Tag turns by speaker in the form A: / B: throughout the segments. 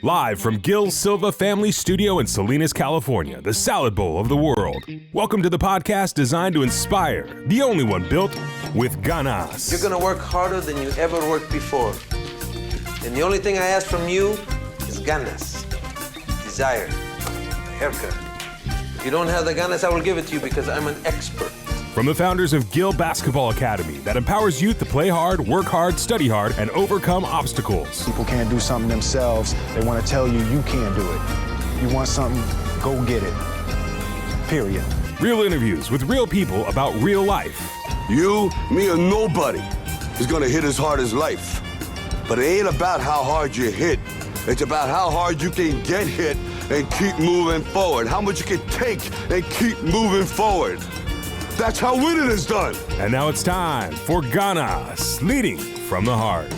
A: Live from Gil Silva Family Studio in Salinas, California, the salad bowl of the world. Welcome to the podcast designed to inspire, the only one built with ganas.
B: You're gonna work harder than you ever worked before. And the only thing I ask from you is ganas, desire, haircut. If you don't have the ganas, I will give it to you because I'm an expert.
A: From the founders of Gil Basketball Academy that empowers youth to play hard, work hard, study hard, and overcome obstacles.
C: People can't do something themselves. They want to tell you you can't do it. You want something, go get it. Period.
A: Real interviews with real people about real life.
D: You, me, or nobody is gonna hit as hard as life. But it ain't about how hard you hit. It's about how hard you can get hit and keep moving forward. How much you can take and keep moving forward. That's how winning is done.
A: And now it's time for Ganas, leading from the heart.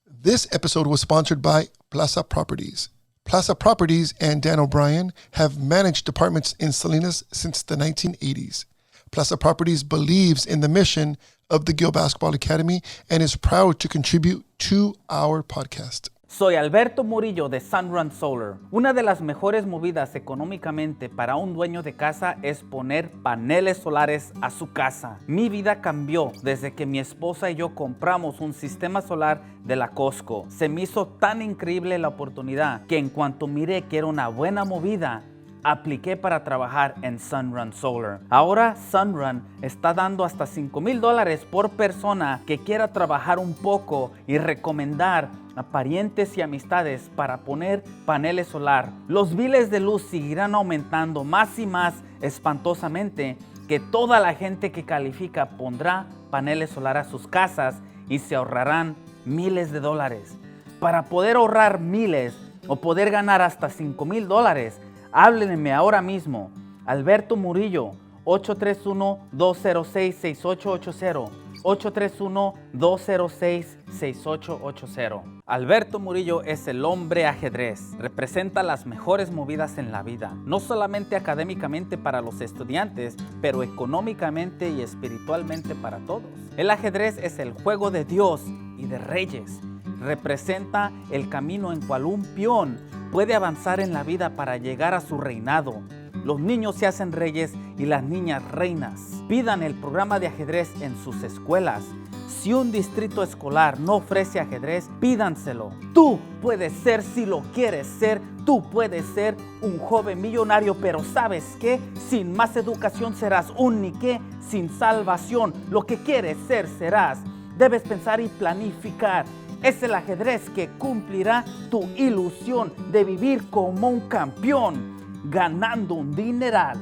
E: This episode was sponsored by Plaza Properties. Plaza Properties and Dan O'Brien have managed apartments in Salinas since the 1980s. Plaza Properties believes in the mission of the Gil Basketball Academy and is proud to contribute to our podcast.
F: Soy Alberto Murillo de Sunrun Solar. Una de las mejores movidas económicamente para un dueño de casa es poner paneles solares a su casa. Mi vida cambió desde que mi esposa y yo compramos un sistema solar de la Costco. Se me hizo tan increíble la oportunidad que en cuanto miré que era una buena movida, apliqué para trabajar en Sunrun Solar. Ahora Sunrun está dando hasta $5,000 por persona que quiera trabajar un poco y recomendar a parientes y amistades para poner paneles solar. Los biles de luz seguirán aumentando más y más espantosamente que toda la gente que califica pondrá paneles solar a sus casas y se ahorrarán miles de dólares. Para poder ahorrar miles o poder ganar hasta $5,000, háblenme ahora mismo. Alberto Murillo, 831-206-6880. 831-206-6880. Alberto Murillo es el hombre ajedrez. Representa las mejores movidas en la vida, no solamente académicamente para los estudiantes, pero económicamente y espiritualmente para todos. El ajedrez es el juego de Dios y de reyes. Representa el camino en cual un peón puede avanzar en la vida para llegar a su reinado. Los niños se hacen reyes y las niñas reinas. Pidan el programa de ajedrez en sus escuelas. Si un distrito escolar no ofrece ajedrez, pídanselo. Tú puedes ser, si lo quieres ser, tú puedes ser un joven millonario, pero ¿sabes qué? Sin más educación serás un niqué sin salvación. Lo que quieres ser serás. Debes pensar y planificar. Es el ajedrez que cumplirá tu ilusión de vivir como un campeón, ganando un dineral.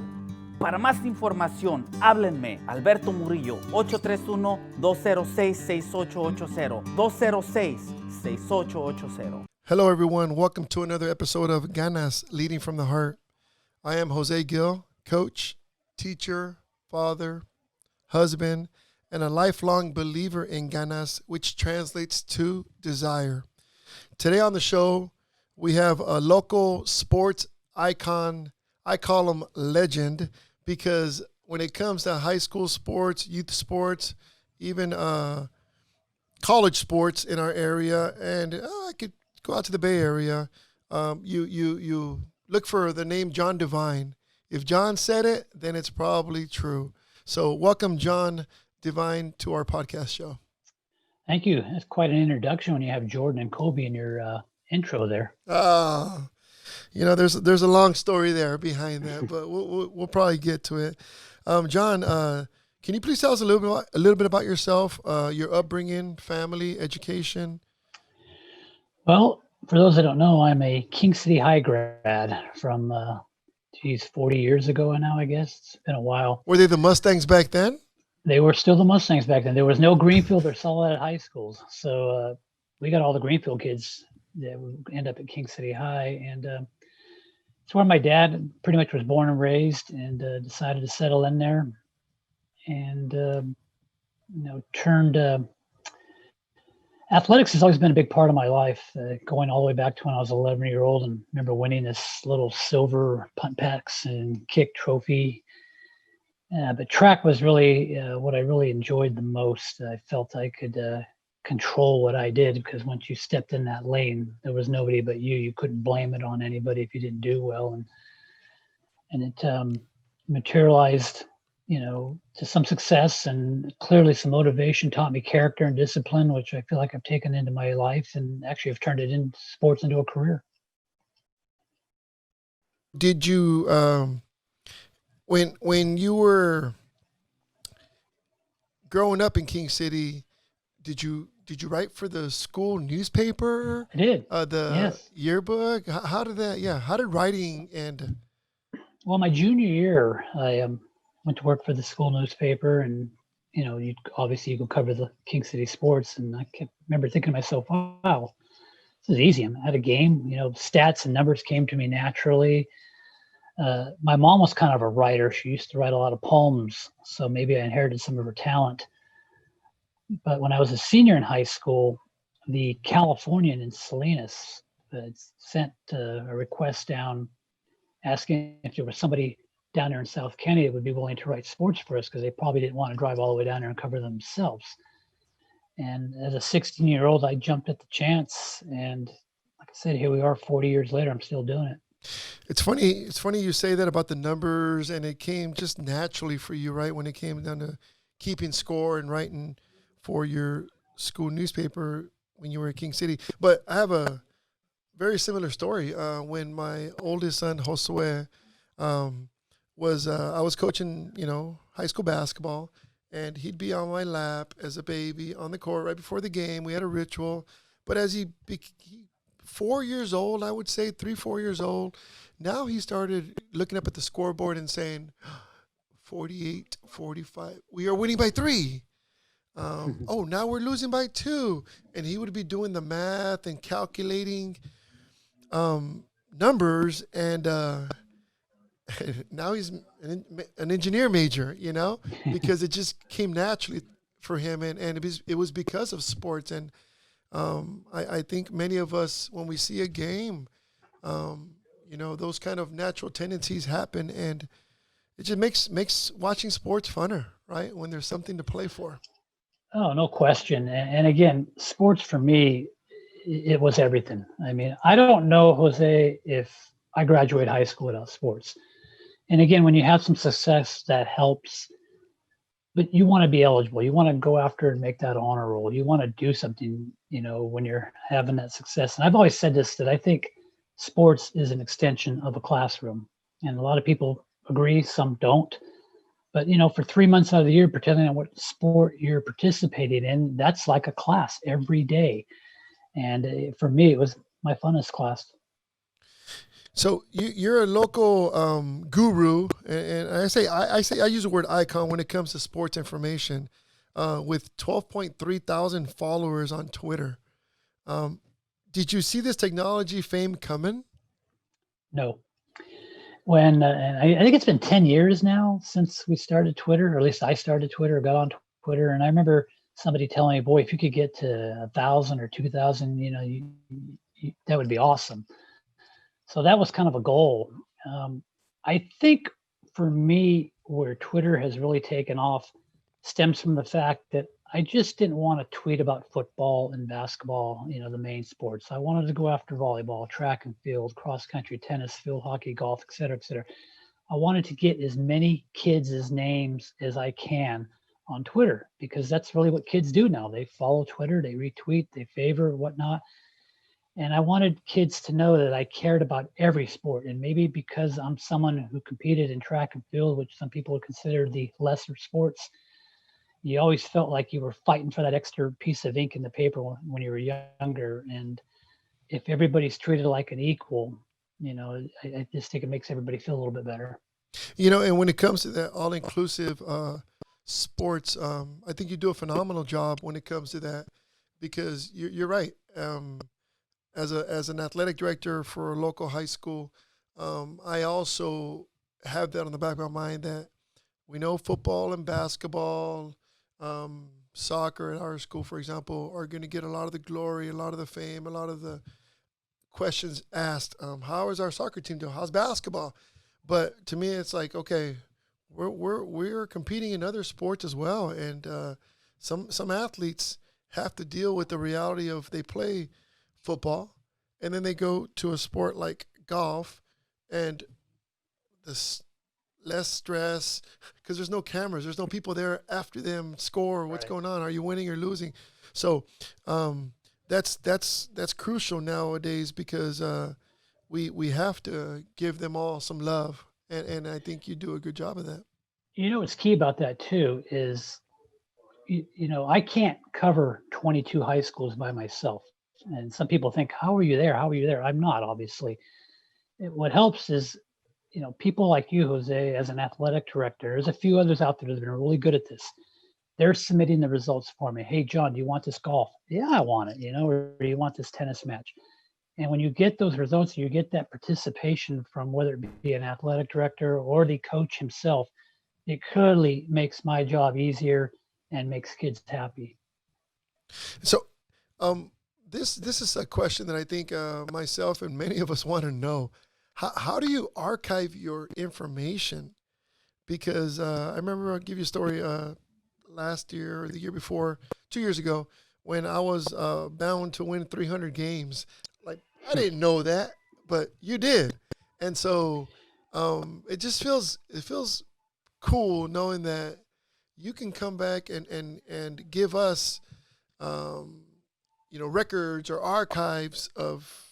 F: Para más información, háblenme. Alberto Murillo, 831-206-6880. 206-6880.
E: Hello, everyone. Welcome to another episode of Ganas, Leading from the Heart. I am Jose Gil, coach, teacher, father, husband, and a lifelong believer in ganas, which translates to desire. Today on the show, we have a local sports icon. I call him legend because when it comes to high school sports, youth sports, even college sports in our area, and I could go out to the Bay Area, you look for the name John Devine. If John said it, then it's probably true. So welcome, John Devine, to our podcast show.
G: Thank you. That's quite an introduction when you have Jordan and Kobe in your intro there.
E: There's a long story there behind that, but we'll probably get to it. John, can you please tell us a little bit about yourself, your upbringing, family, education?
G: Well, for those that don't know, I'm a King City High grad from 40 years ago now, I guess. It's been a while.
E: Were they the Mustangs back then?
G: They were still the Mustangs back then. There was no Greenfield or Solid high schools. So we got all the Greenfield kids that would end up at King City High. And it's where my dad pretty much was born and raised, and decided to settle in there. And, turned athletics has always been a big part of my life, going all the way back to when I was 11-year-old and remember winning this little silver punt packs and kick trophy. But track was really what I really enjoyed the most. I felt I could control what I did, because once you stepped in that lane, there was nobody but you. You couldn't blame it on anybody if you didn't do well, and it materialized, to some success, and clearly some motivation. Taught me character and discipline, which I feel like I've taken into my life, and actually have turned it in sports into a career.
E: Did you when you were growing up in King City, did you write for the school newspaper?
G: I did.
E: The yearbook. How did that? Yeah. How did writing and?
G: Well, my junior year, I went to work for the school newspaper, and you could cover the King City sports, and I remember thinking to myself, wow, this is easy. I had a game. Stats and numbers came to me naturally. My mom was kind of a writer. She used to write a lot of poems, so maybe I inherited some of her talent. But when I was a senior in high school, the Californian in Salinas sent a request down asking if there was somebody down there in South County that would be willing to write sports for us, because they probably didn't want to drive all the way down there and cover themselves. And as a 16-year-old, I jumped at the chance. And like I said, here we are 40 years later, I'm still doing it.
E: It's funny. It's funny you say that about the numbers, and it came just naturally for you, right? When it came down to keeping score and writing for your school newspaper when you were at King City. But I have a very similar story. When my oldest son, Josue, I was coaching, high school basketball, and he'd be on my lap as a baby on the court right before the game. We had a ritual. But as he 4 years old, I would say 3-4 years old, now he started looking up at the scoreboard and saying, 48, 45, we are winning by 3. Oh, now we're losing by 2. And he would be doing the math and calculating numbers, and now he's an engineer major, because it just came naturally for him, and it was because of sports. And I think many of us, when we see a game, those kind of natural tendencies happen, and it just makes watching sports funner, right? When there's something to play for.
G: Oh, no question. And again, sports for me, it was everything. I mean, I don't know, Jose, if I graduate high school without sports. And again, when you have some success, that helps. But you want to be eligible. You want to go after and make that honor roll. You want to do something, when you're having that success. And I've always said this, that I think sports is an extension of a classroom. And a lot of people agree, some don't. But, for 3 months out of the year, depending on what sport you're participating in, that's like a class every day. And for me, it was my funnest class.
E: So you're a local guru, and I use the word icon when it comes to sports information, with 12.3 thousand followers on Twitter. Did you see this technology fame coming?
G: No. And I think it's been 10 years now since we started Twitter, or at least I started Twitter, got on Twitter, and I remember somebody telling me, boy, if you could get to 1,000 or 2,000, that would be awesome. So that was kind of a goal. I think for me, where Twitter has really taken off stems from the fact that I just didn't want to tweet about football and basketball, the main sports. I wanted to go after volleyball, track and field, cross country, tennis, field hockey, golf, et cetera, et cetera. I wanted to get as many kids' names as I can on Twitter, because that's really what kids do now. They follow Twitter, they retweet, they favor, whatnot. And I wanted kids to know that I cared about every sport. And maybe because I'm someone who competed in track and field, which some people would consider the lesser sports, you always felt like you were fighting for that extra piece of ink in the paper when you were younger. And if everybody's treated like an equal, I just think it makes everybody feel a little bit better.
E: And when it comes to that all-inclusive sports, I think you do a phenomenal job when it comes to that, because you're right. As an athletic director for a local high school, I also have that on the back of my mind that we know football and basketball, soccer at our school, for example, are going to get a lot of the glory, a lot of the fame, a lot of the questions asked. How is our soccer team doing? How's basketball? But to me, it's like, okay, we're competing in other sports as well, and some athletes have to deal with the reality of they play football and then they go to a sport like golf and this less stress because there's no cameras, there's no people there after them score what's going on, are you winning or losing. So that's crucial nowadays because we have to give them all some love, and I think you do a good job of that.
G: You know what's key about that too is, I can't cover 22 high schools by myself. And some people think, how are you there? How are you there? I'm not, obviously. What helps is, people like you, Jose, as an athletic director. There's a few others out there that have been really good at this. They're submitting the results for me. Hey, John, do you want this golf? Yeah, I want it, or do you want this tennis match? And when you get those results, you get that participation from whether it be an athletic director or the coach himself. It clearly makes my job easier and makes kids happy.
E: So this is a question that I think myself and many of us want to know. How do you archive your information? Because I remember, I'll give you a story last year or the year before, 2 years ago, when I was bound to win 300 games. Like, I didn't know that, but you did. And so it just feels cool knowing that you can come back and give us, records or archives of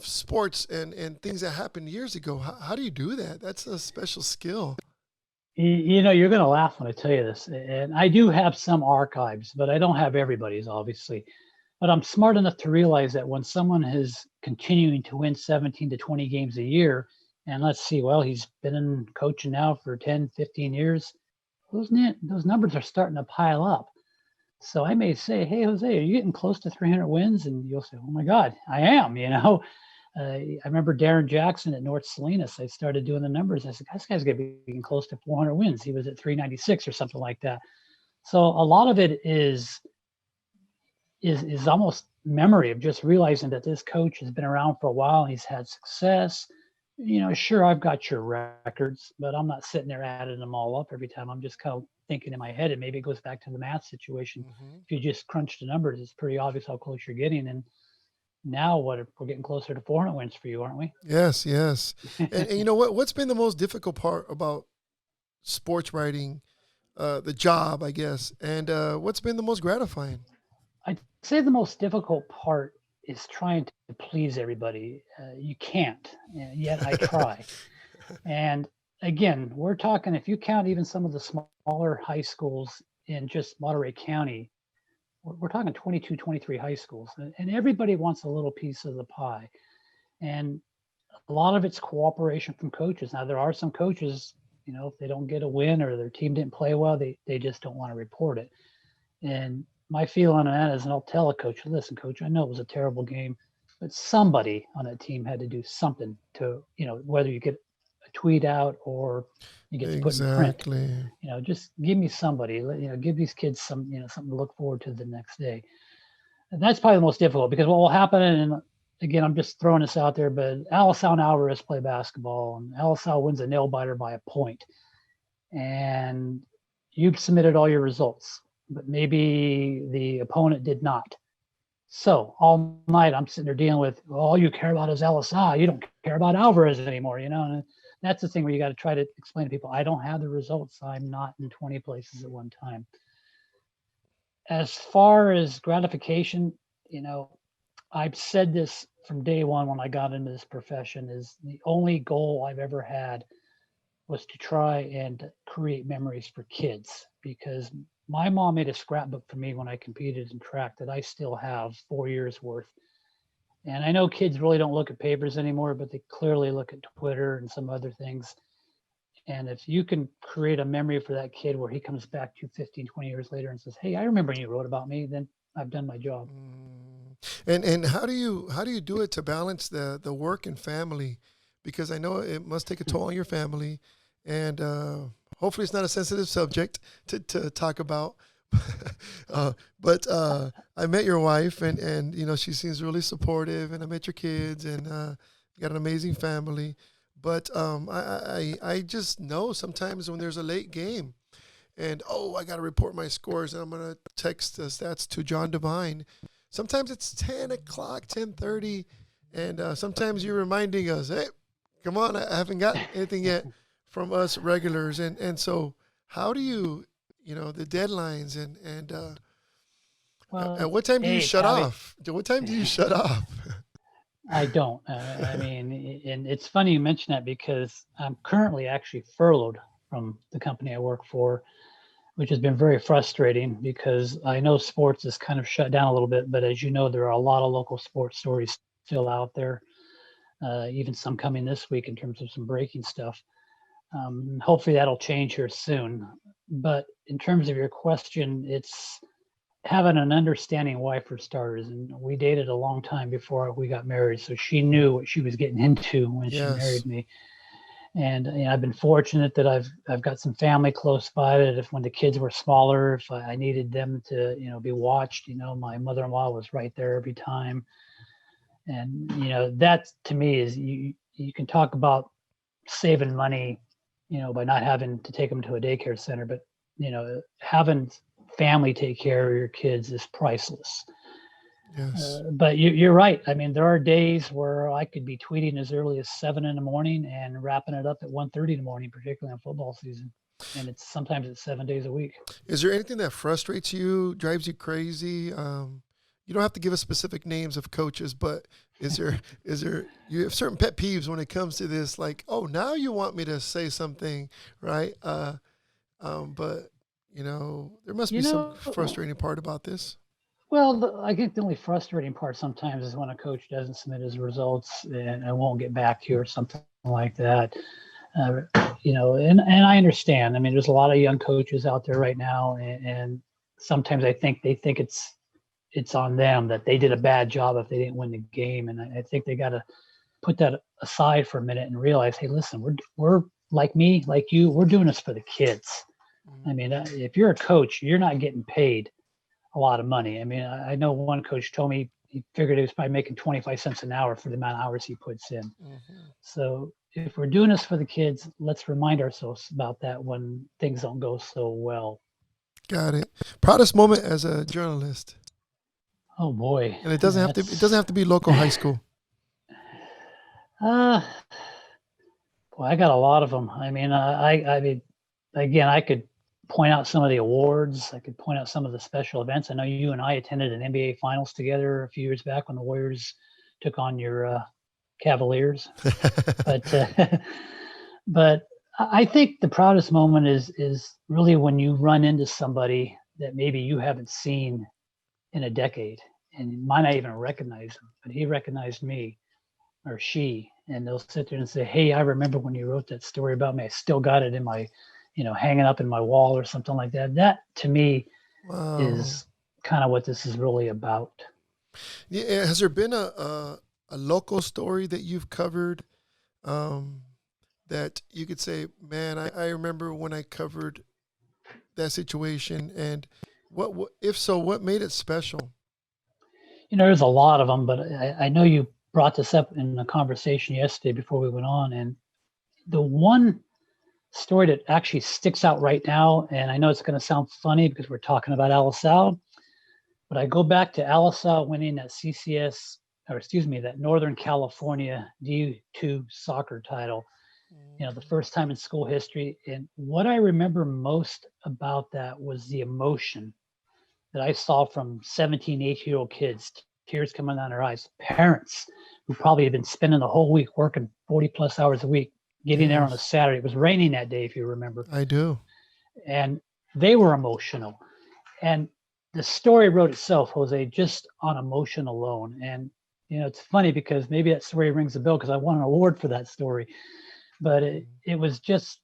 E: sports and things that happened years ago. How do you do that? That's a special skill.
G: You're going to laugh when I tell you this. And I do have some archives, but I don't have everybody's, obviously. But I'm smart enough to realize that when someone is continuing to win 17 to 20 games a year, and let's see, well, he's been in coaching now for 10, 15 years, those numbers are starting to pile up. So I may say, hey, Jose, are you getting close to 300 wins? And you'll say, oh, my God, I am, I remember Darren Jackson at North Salinas. I started doing the numbers. I said, this guy's going to be getting close to 400 wins. He was at 396 or something like that. So a lot of it is almost memory of just realizing that this coach has been around for a while. He's had success. Sure, I've got your records, but I'm not sitting there adding them all up every time. I'm just kind of thinking in my head, and maybe it goes back to the math situation. Mm-hmm. If you just crunch the numbers, it's pretty obvious how close you're getting. And now we're getting closer to 400 wins for you, aren't we?
E: Yes. and you know what's been the most difficult part about sports writing, the job, I guess, and what's been the most gratifying?
G: I'd say the most difficult part is trying to please everybody. You can't, yet I try. And again, we're talking, if you count even some of the smaller high schools in just Monterey County, we're talking 22, 23 high schools, and everybody wants a little piece of the pie. And a lot of it's cooperation from coaches. Now, there are some coaches, if they don't get a win or their team didn't play well, they just don't want to report it. And my feeling on that is, and I'll tell a coach, listen, coach, I know it was a terrible game, but somebody on that team had to do something to, whether you get a tweet out or you get to put in print, just give me somebody, give these kids some, something to look forward to the next day. And that's probably the most difficult, because what will happen, and again, I'm just throwing this out there, but Alisal and Alvarez play basketball, and Alisal wins a nail biter by a point. And you've submitted all your results, but maybe the opponent did not. So all night I'm sitting there dealing with, all you care about is Alisal. You don't care about Alvarez anymore, and that's the thing where you got to try to explain to people, I don't have the results. I'm not in 20 places at one time. As far as gratification, I've said this from day one when I got into this profession, is the only goal I've ever had was to try and create memories for kids, because my mom made a scrapbook for me when I competed in track that I still have 4 years worth. And I know kids really don't look at papers anymore, but they clearly look at Twitter and some other things. And if you can create a memory for that kid where he comes back to 15, 20 years later and says, hey, I remember when you wrote about me, then I've done my job.
E: And how do you do it to balance the work and family? Because I know it must take a toll on your family, and hopefully it's not a sensitive subject to talk about. But I met your wife, and she seems really supportive, and I met your kids, and you got an amazing family. But I just know sometimes when there's a late game, and I got to report my scores, and I'm gonna text the stats to John Devine. Sometimes it's 10 o'clock, 10:30, and sometimes you're reminding us, hey, come on, I haven't got anything yet from us regulars, and so how do you, the deadlines and
G: Well,
E: at what time do you
G: hey,
E: shut
G: Tavi,
E: off? What time do you shut off?
G: I don't. I mean, and it's funny you mention that because I'm currently actually furloughed from the company I work for, which has been very frustrating because I know sports is kind of shut down a little bit, but as you know, there are a lot of local sports stories still out there, even some coming this week in terms of some breaking stuff. Hopefully that'll change here soon. But in terms of your question, it's having an understanding wife for starters. And we dated a long time before we got married. So she knew what she was getting into when she
E: Yes.
G: married me. And I've been fortunate that I've got some family close by that if when the kids were smaller, if I needed them to, be watched, my mother-in-law was right there every time. And, that to me is you can talk about saving money, by not having to take them to a daycare center, but, having family take care of your kids is priceless.
E: Yes.
G: But you're right. I mean, there are days where I could be tweeting as early as 7 in the morning and wrapping it up at 1:30 in the morning, particularly on football season. And sometimes it's 7 days a week.
E: Is there anything that frustrates you, drives you crazy? You don't have to give us specific names of coaches, but is there you have certain pet peeves when it comes to this? Like, now you want me to say something, right? But there must
G: You
E: be some
G: know,
E: frustrating part about this.
G: well, I think the only frustrating part sometimes is when a coach doesn't submit his results and I won't get back to you or something like that. And I understand. I mean, there's a lot of young coaches out there right now, and sometimes I think they think it's on them that they did a bad job if they didn't win the game, and I think they got to put that aside for a minute and realize, hey, listen, we're like me, like you, we're doing this for the kids. I mean, if you're a coach, you're not getting paid a lot of money. I mean, I know one coach told me he figured he was probably making 25 cents an hour for the amount of hours he puts in.
E: Mm-hmm.
G: So if we're doing this for the kids, let's remind ourselves about that when things don't go so well.
E: Got it. Proudest moment as a journalist,
G: Oh boy.
E: and it doesn't have to. It doesn't have to be local high school.
G: Boy, I got a lot of them. I mean, I mean, again, I could point out some of the awards. I could point out some of the special events. I know you and I attended an NBA Finals together a few years back when the Warriors took on your Cavaliers. But but I think the proudest moment is really when you run into somebody that maybe you haven't seen in a decade, and you might not even recognize him, but he recognized me or she, and they'll sit there and say, "Hey, I remember when you wrote that story about me. I still got it in my, hanging up in my wall or something like that." That to me
E: Wow.
G: is kind of what this is really about.
E: Yeah. Has there been a local story that you've covered that you could say, man, I remember when I covered that situation, and what if so, what made it special?
G: There's a lot of them, but I know you brought this up in a conversation yesterday before we went on, and the one story that actually sticks out right now, and I know it's going to sound funny because we're talking about Alisal, but I go back to Alisal winning that CCS, or excuse me, that Northern California D2 soccer title, the first time in school history. And what I remember most about that was the emotion that I saw from 17, 18-year-old kids, tears coming down their eyes, parents who probably had been spending the whole week working 40 plus hours a week, getting there on a Saturday. It was raining that day, if you remember.
E: I do.
G: And they were emotional. And the story wrote itself, Jose, just on emotion alone. And, it's funny because maybe that story rings a bell because I won an award for that story. But it was just,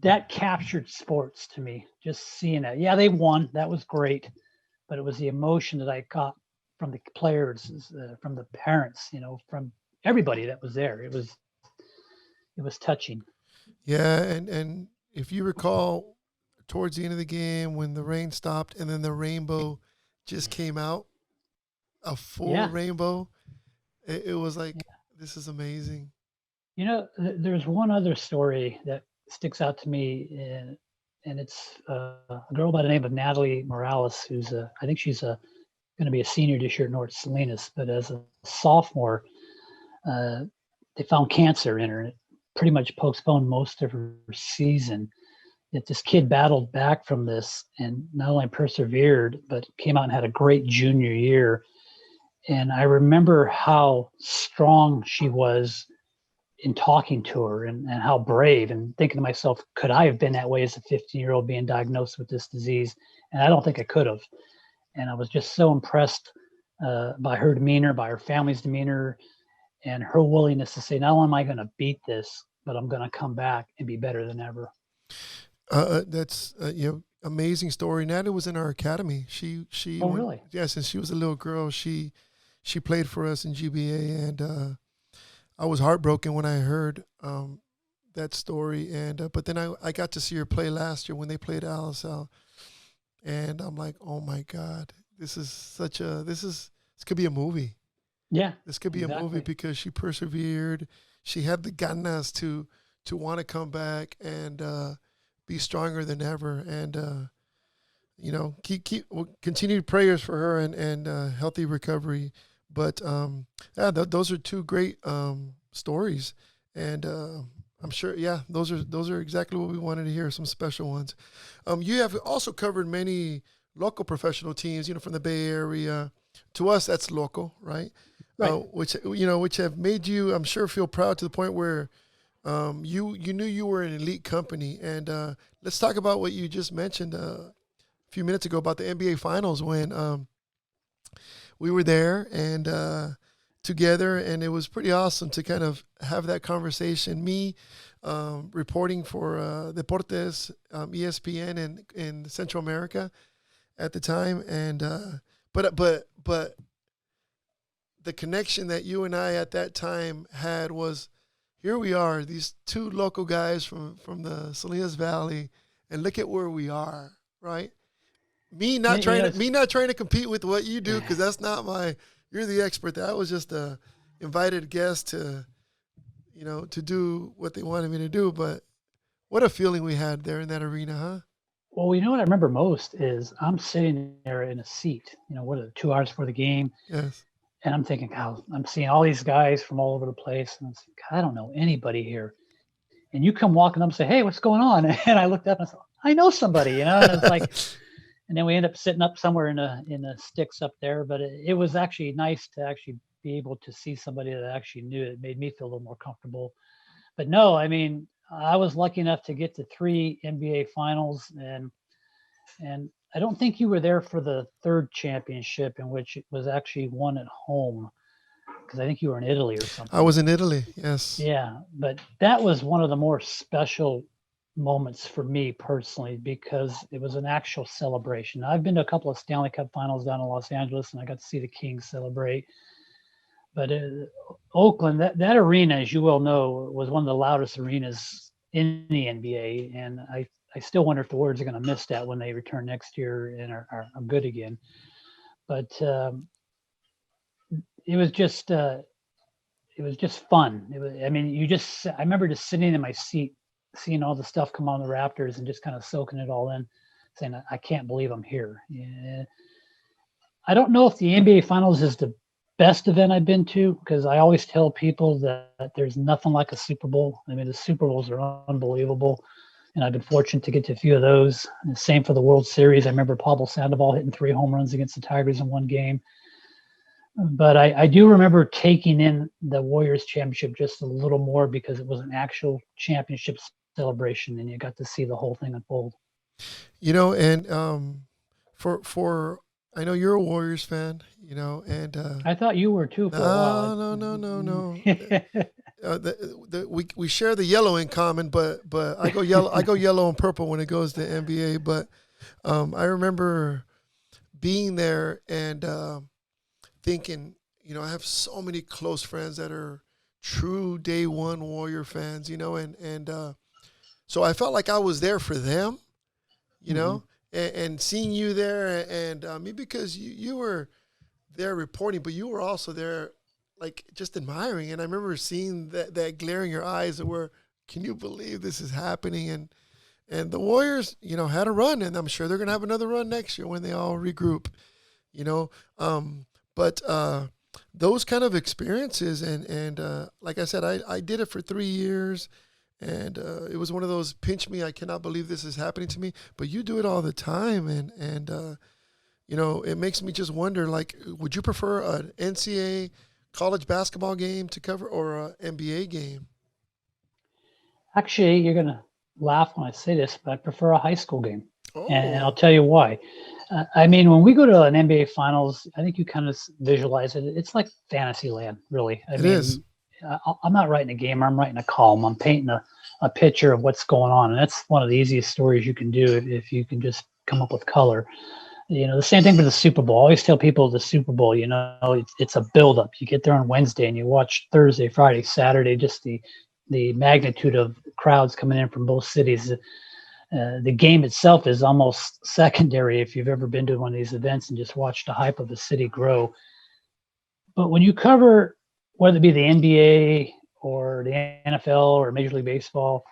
G: that captured sports to me, just seeing that. Yeah, they won. That was great. But it was the emotion that I got from the players, from the parents, from everybody that was there. It was touching.
E: Yeah, and if you recall, towards the end of the game when the rain stopped and then the rainbow just came out, a full rainbow, it was like, this is amazing.
G: There's one other story that sticks out to me, and it's a girl by the name of Natalie Morales, who's I think she's going to be a senior this year at North Salinas, but as a sophomore, they found cancer in her, and it pretty much postponed most of her season. Yet this kid battled back from this and not only persevered, but came out and had a great junior year. And I remember how strong she was in talking to her, and how brave, and thinking to myself, could I have been that way as a 15-year-old being diagnosed with this disease? And I don't think I could have. And I was just so impressed by her demeanor, by her family's demeanor, and her willingness to say, not only am I going to beat this, but I'm going to come back and be better than ever.
E: That's amazing story. Natalie was in our academy. She
G: really?
E: Yeah, since she was a little girl, she played for us in GBA, and I was heartbroken when I heard that story. And but then I got to see her play last year when they played Alisal, and I'm like, oh my God, this could be a movie.
G: Yeah,
E: this could be a movie, because she persevered. She had the ganas to want to come back and be stronger than ever. And continued prayers for her and healthy recovery. But those are two great stories, and I'm sure, those are exactly what we wanted to hear. Some special ones. You have also covered many local professional teams, from the Bay Area. To us, that's local, right?
G: Right.
E: Which have made you, I'm sure, feel proud to the point where you knew you were an elite company. And let's talk about what you just mentioned a few minutes ago about the NBA Finals, when we were there and together, and it was pretty awesome to kind of have that conversation. Me reporting for Deportes, ESPN in Central America at the time, and but the connection that you and I at that time had was, here we are, these two local guys from the Salinas Valley, and look at where we are, right? Me not trying to compete with what you do, because that's not you're the expert. That was just a invited guest to do what they wanted me to do. But what a feeling we had there in that arena, huh?
G: Well, what I remember most is I'm sitting there in a seat, 2 hours before the game.
E: Yes.
G: And I'm thinking, God, I'm seeing all these guys from all over the place. And I'm thinking, God, I don't know anybody here. And you come walking up and say, hey, what's going on? And I looked up and I said, I know somebody, and it's like, and then we end up sitting up somewhere in the sticks up there. But it was actually nice to actually be able to see somebody that I actually knew. It made me feel a little more comfortable. But no, I mean, I was lucky enough to get to 3 NBA finals, and I don't think you were there for the 3rd championship, in which it was actually won at home, because I think you were in Italy or something.
E: I was in Italy, yes.
G: Yeah, but that was one of the more special moments for me personally, because it was an actual celebration. I've been to a couple of Stanley Cup finals down in Los Angeles, and I got to see the Kings celebrate. But Oakland, that arena, as you well know, was one of the loudest arenas in the NBA, and I still wonder if the Warriors are going to miss that when they return next year and are good again. But it was just fun. I remember just sitting in my seat, seeing all the stuff come on the Raptors and just kind of soaking it all in, saying, I can't believe I'm here. Yeah. I don't know if the NBA Finals is the best event I've been to, because I always tell people that there's nothing like a Super Bowl. I mean, the Super Bowls are unbelievable, and I've been fortunate to get to a few of those. And the same for the World Series. I remember Pablo Sandoval hitting 3 home runs against the Tigers in one game. But I do remember taking in the Warriors championship just a little more, because it was an actual championship celebration, and you got to see the whole thing unfold.
E: And for I know you're a Warriors fan, and
G: I thought you were too. For a while.
E: No. We share the yellow in common, but I go yellow and purple when it goes to NBA. But I remember being there and thinking, I have so many close friends that are true day one Warrior fans, and so I felt like I was there for them, and seeing you there, and because you were there reporting, but you were also there, like, just admiring. And I remember seeing that glare in your eyes where, can you believe this is happening? And the Warriors, had a run, and I'm sure they're going to have another run next year when they all regroup, you know. But those kind of experiences, and like I said, I did it for 3 years, and it was one of those pinch me, I cannot believe this is happening to me. But you do it all the time, and it makes me just wonder, like, would you prefer an NCAA college basketball game to cover or an NBA game?
G: Actually, you're going to laugh when I say this, but I prefer a high school game. And I'll
E: Oh,
G: tell you why. I mean, when we go to an NBA Finals, I think you kind of visualize it. It's like fantasy land, really. I
E: it is.
G: mean, I'm not writing a game. I'm writing a column. I'm painting a picture of what's going on. And that's one of the easiest stories you can do if you can just come up with color. The same thing for the Super Bowl. I always tell people the Super Bowl, it's a buildup. You get there on Wednesday and you watch Thursday, Friday, Saturday, just the magnitude of crowds coming in from both cities. The game itself is almost secondary if you've ever been to one of these events and just watched the hype of the city grow. But when you cover, whether it be the NBA or the NFL or Major League Baseball,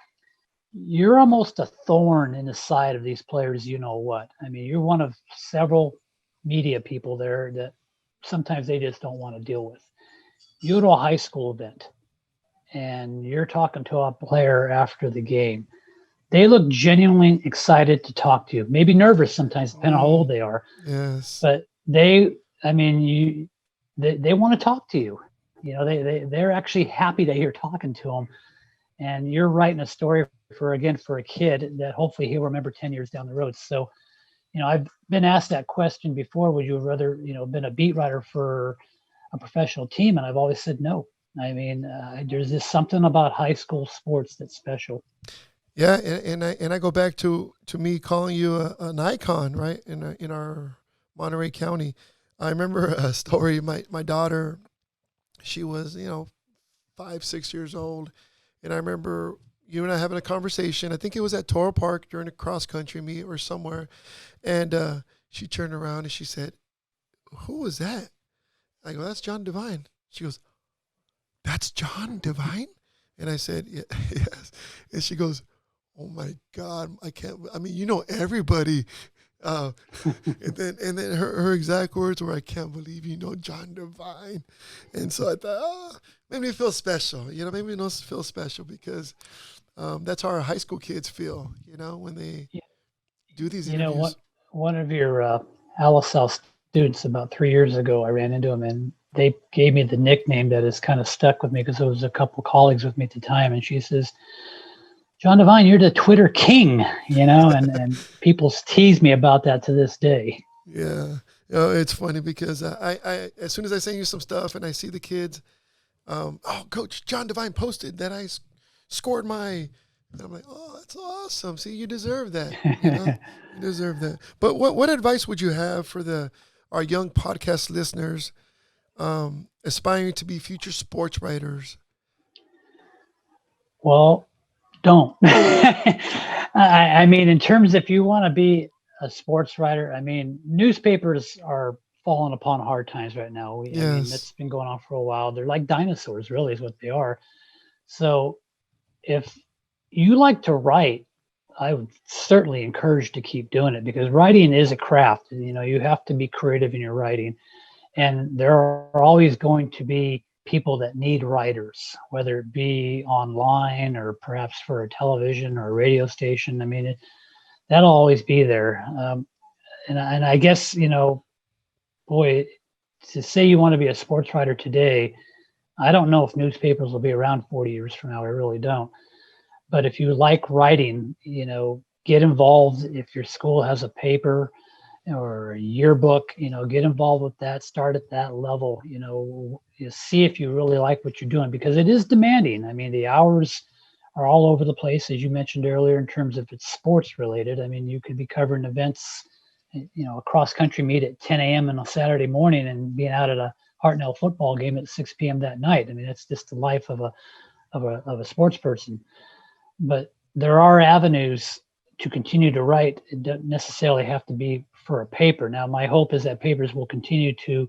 G: you're almost a thorn in the side of these players. You know what? I mean, you're one of several media people there that sometimes they just don't want to deal with. You go to a high school event and you're talking to a player after the game. They look genuinely excited to talk to you. Maybe nervous sometimes, depending on how old they are.
E: Yes.
G: But they want to talk to you. They're actually happy that you're talking to them, and you're writing a story for a kid that hopefully he'll remember 10 years down the road. So, I've been asked that question before. Would you have rather, been a beat writer for a professional team? And I've always said no. I mean, there's just something about high school sports that's special.
E: Yeah, and I go back to me calling you an icon, right? In our Monterey County. I remember a story. My daughter, she was 5, 6 years old, and I remember you and I having a conversation. I think it was at Toro Park during a cross country meet or somewhere, and she turned around and she said, "Who was that?" I go, "That's John Devine." She goes, "That's John Devine?" And I said, "Yeah, yes." And she goes, "Oh my God, I can't." I mean, everybody. And then her exact words were, "I can't believe John Devine." And so I thought, made me feel special. Made me feel special because that's how our high school kids feel. When they do these interviews.
G: One of your LSL students about 3 years ago, I ran into him and they gave me the nickname that has kind of stuck with me because there was a couple colleagues with me at the time, and she says, "John Devine, you're the Twitter king," and people tease me about that to this day.
E: Yeah, it's funny because I as soon as I send you some stuff and I see the kids, "Oh, Coach John Devine posted that I scored my," and I'm like, "Oh, that's awesome! See, you deserve that. You deserve that." But what advice would you have for our young podcast listeners, aspiring to be future sports writers?
G: Well, don't. I mean, in terms, if you want to be a sports writer, I mean, newspapers are falling upon hard times right now. I mean,
E: Yes.
G: that's been going on for a while. They're like dinosaurs, really, is what they are. So if you like to write, I would certainly encourage to keep doing it because writing is a craft. You have to be creative in your writing. And there are always going to be people that need writers, whether it be online or perhaps for a television or a radio station. I mean, that'll always be there. And I guess, boy, to say you want to be a sports writer today, I don't know if newspapers will be around 40 years from now. I really don't. But if you like writing, get involved. If your school has a paper or a yearbook, get involved with that, start at that level, you see if you really like what you're doing because it is demanding. I mean, the hours are all over the place, as you mentioned earlier, in terms of it's sports related. I mean, you could be covering events, a cross country meet at 10 a.m. on a Saturday morning and being out at a Hartnell football game at 6 p.m. that night. I mean, that's just the life of a sports person. But there are avenues to continue to write. It doesn't necessarily have to be for a paper. Now, my hope is that papers will continue to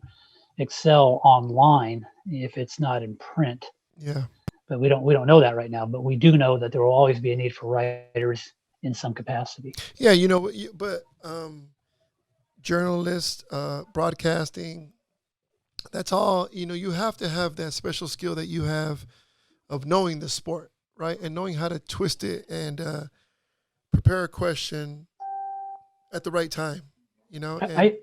G: excel online if it's not in print.
E: Yeah.
G: But we don't know that right now. But we do know that there will always be a need for writers in some capacity.
E: Yeah, you know, but journalists, broadcasting, that's all, you know, you have to have that special skill that you have of knowing the sport, right? And knowing how to twist it and prepare a question at the right time, you know? And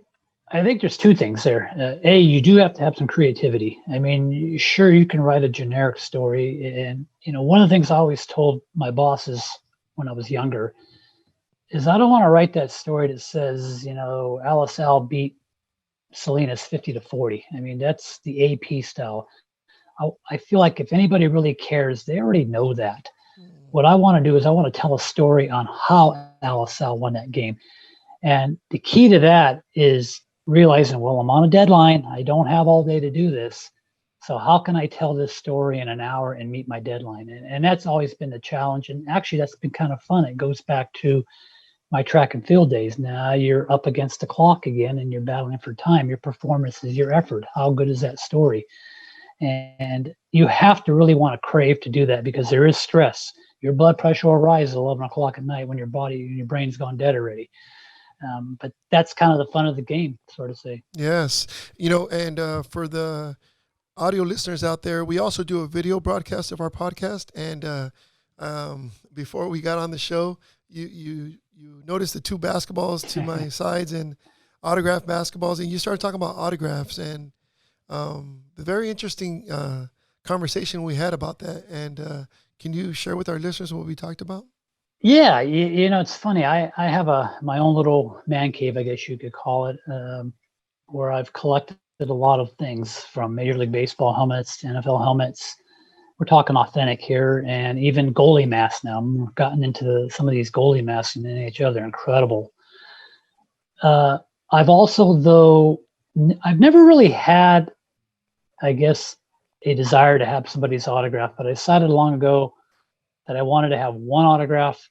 G: I think there's two things there. A, you do have to have some creativity. I mean, sure, you can write a generic story. And, you know, one of the things I always told my bosses when I was younger is I don't want to write that story that says, you know, Alice Al beat Salinas 50-40. I mean, that's the AP style. I feel like if anybody really cares, they already know that. What I want to do is I want to tell a story on how Alice Al won that game. And the key to that is realizing, well, I'm on a deadline. I don't have all day to do this. So how can I tell this story in an hour and meet my deadline? And that's always been the challenge. And actually, that's been kind of fun. It goes back to my track and field days. Now you're up against the clock again and you're battling for time. Your performance is your effort. How good is that story? And you have to really want to crave to do that because there is stress. Your blood pressure will rise at 11 o'clock at night when your body and your brain's gone dead already. But that's kind of the fun of the game, sort of say.
E: yes, you know, and for the audio listeners out there, we also do a video broadcast of our podcast. And before we got on the show, you noticed the two basketballs to my sides and autograph basketballs, and you started talking about autographs and the very interesting conversation we had about that. And can you share with our listeners what we talked about?
G: Yeah, you know, it's funny. I have my own little man cave, I guess you could call it, where I've collected a lot of things from Major League Baseball helmets to NFL helmets. We're talking authentic here, and even goalie masks now. I've gotten into some of these goalie masks in the NHL. They're incredible. I've also, though, I've never really had, I guess, a desire to have somebody's autograph, but I decided long ago that I wanted to have one autograph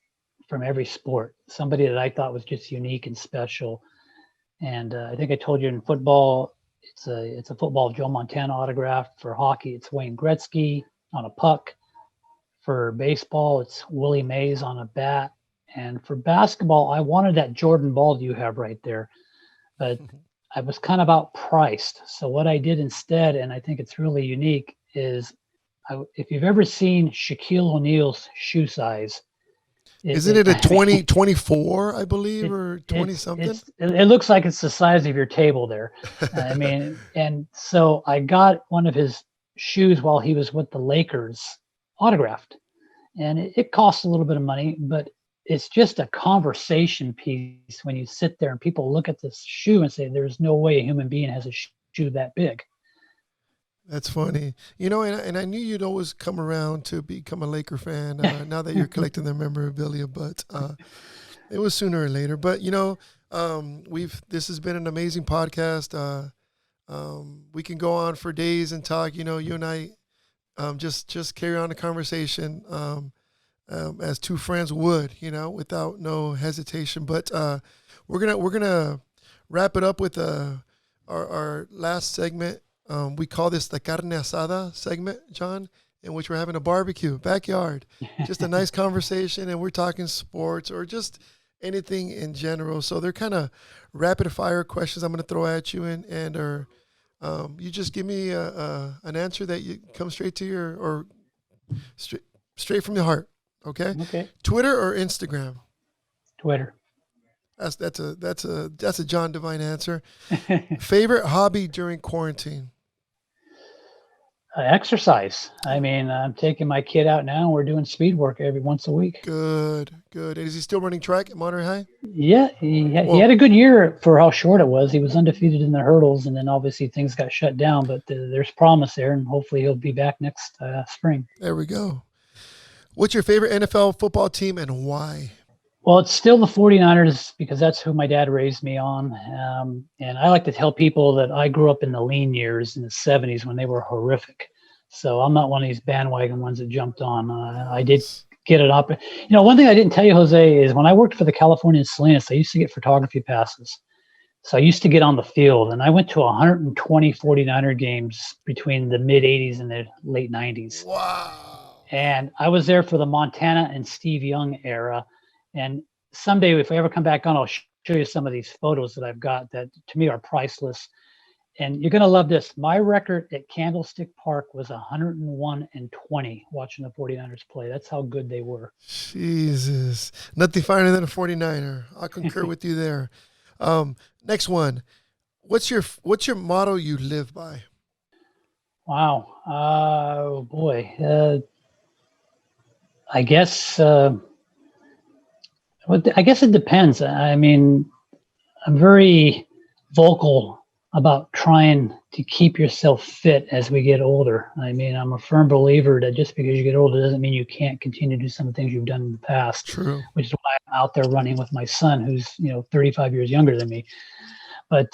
G: from every sport, somebody that I thought was just unique and special. And I think I told you in football, it's a football Joe Montana autograph. For hockey, it's Wayne Gretzky on a puck. For baseball, it's Willie Mays on a bat. And for basketball, I wanted that Jordan ball you have right there, but I was kind of outpriced. So what I did instead, and I think it's really unique, is if you've ever seen Shaquille O'Neal's shoe size,
E: Isn't it a 24, I believe, or 20 something?
G: It looks like it's the size of your table there. I mean, and so I got one of his shoes while he was with the Lakers autographed. And it costs a little bit of money, but it's just a conversation piece when you sit there and people look at this shoe and say, there's no way a human being has a shoe that big.
E: That's funny. You know, and I knew you'd always come around to become a Laker fan now that you're collecting their memorabilia, but it was sooner or later. But, you know, this has been an amazing podcast. We can go on for days and talk. You know, you and I just carry on the conversation as two friends would, you know, without no hesitation. But we're gonna wrap it up with our last segment. We call this the carne asada segment, John, in which we're having a barbecue, backyard, just a nice conversation, and we're talking sports or just anything in general. So they're kind of rapid fire questions I'm going to throw at you, and you just give me an answer that you come straight to your or straight from your heart. Okay.
G: Okay.
E: Twitter or Instagram?
G: Twitter.
E: That's a John Devine answer. Favorite hobby during quarantine?
G: Exercise. I mean, I'm taking my kid out now. We're doing speed work once a week.
E: Good. Is he still running track at Monterey High?
G: Yeah, he had a good year for how short it was. He was undefeated in the hurdles, and then obviously things got shut down. But there's promise there, and hopefully he'll be back next spring.
E: There we go. What's your favorite NFL football team and why?
G: Well, it's still the 49ers because that's who my dad raised me on. And I like to tell people that I grew up in the lean years in the 70s when they were horrific. So I'm not one of these bandwagon ones that jumped on. I did get it up. You know, one thing I didn't tell you, Jose, is when I worked for the California Salinas, I used to get photography passes. So I used to get on the field, and I went to 120 49er games between the mid 80s and the late 90s.
E: Wow.
G: And I was there for the Montana and Steve Young era. And someday, if I ever come back on, I'll show you some of these photos that I've got that to me are priceless. And you're going to love this. My record at Candlestick Park was 101-20 watching the 49ers play. That's how good they were.
E: Jesus. Nothing finer than a 49er. I'll concur with you there. Next one. What's your motto you live by?
G: Wow. Oh, boy. I guess it depends. I mean, I'm very vocal about trying to keep yourself fit as we get older. I mean, I'm a firm believer that just because you get older doesn't mean you can't continue to do some of the things you've done in the past.
E: True.
G: Which is why I'm out there running with my son, who's 35 years younger than me. But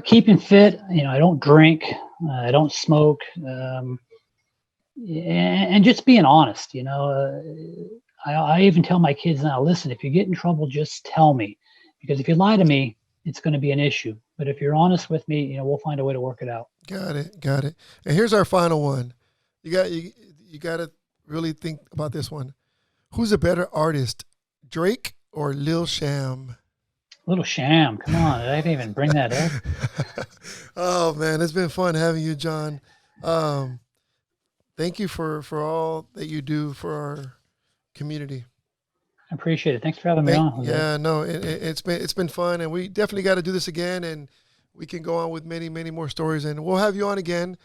G: keeping fit. I don't drink. I don't smoke. And just being honest. I even tell my kids now, listen, if you get in trouble, just tell me, because if you lie to me, it's going to be an issue. But if you're honest with me, we'll find a way to work it out.
E: Got it. And here's our final one. You got to really think about this one. Who's a better artist, Drake or Lil Sham?
G: Little Sham, come on! Did I even bring that up?
E: Oh man, it's been fun having you, John. Thank you for all that you do for our community.
G: I appreciate it. Thanks for having me on.
E: Yeah, no, it's been fun, and we definitely got to do this again, and we can go on with many more stories, and we'll have you on again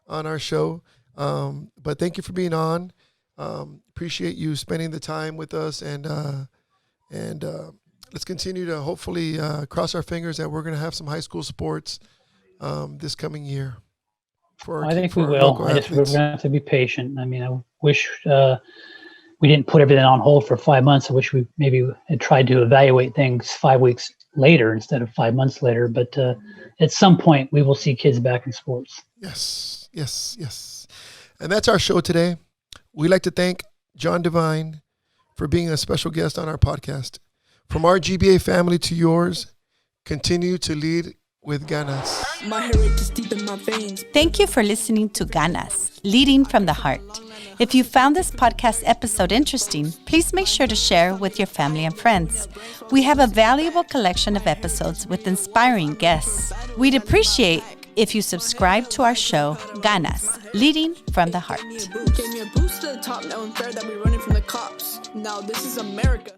E: on our show. But thank you for being on. Appreciate you spending the time with us, and let's continue to hopefully cross our fingers that we're going to have some high school sports this coming year.
G: I think we will. We're going to have to be patient. I mean, I wish we didn't put everything on hold for 5 months. I wish we maybe had tried to evaluate things 5 weeks later instead of 5 months later. But at some point, we will see kids back in sports.
E: Yes. And that's our show today. We'd like to thank John Devine for being a special guest on our podcast. From our GBA family to yours, continue to lead with ganas.
H: Thank you for listening to Ganas, Leading from the Heart. If you found this podcast episode interesting, please make sure to share with your family and friends. We have a valuable collection of episodes with inspiring guests. We'd appreciate if you subscribe to our show, Ganas, Leading from the Heart.
I: Gave me a boost to the top, now unfair that we're running from the cops. Now this is America.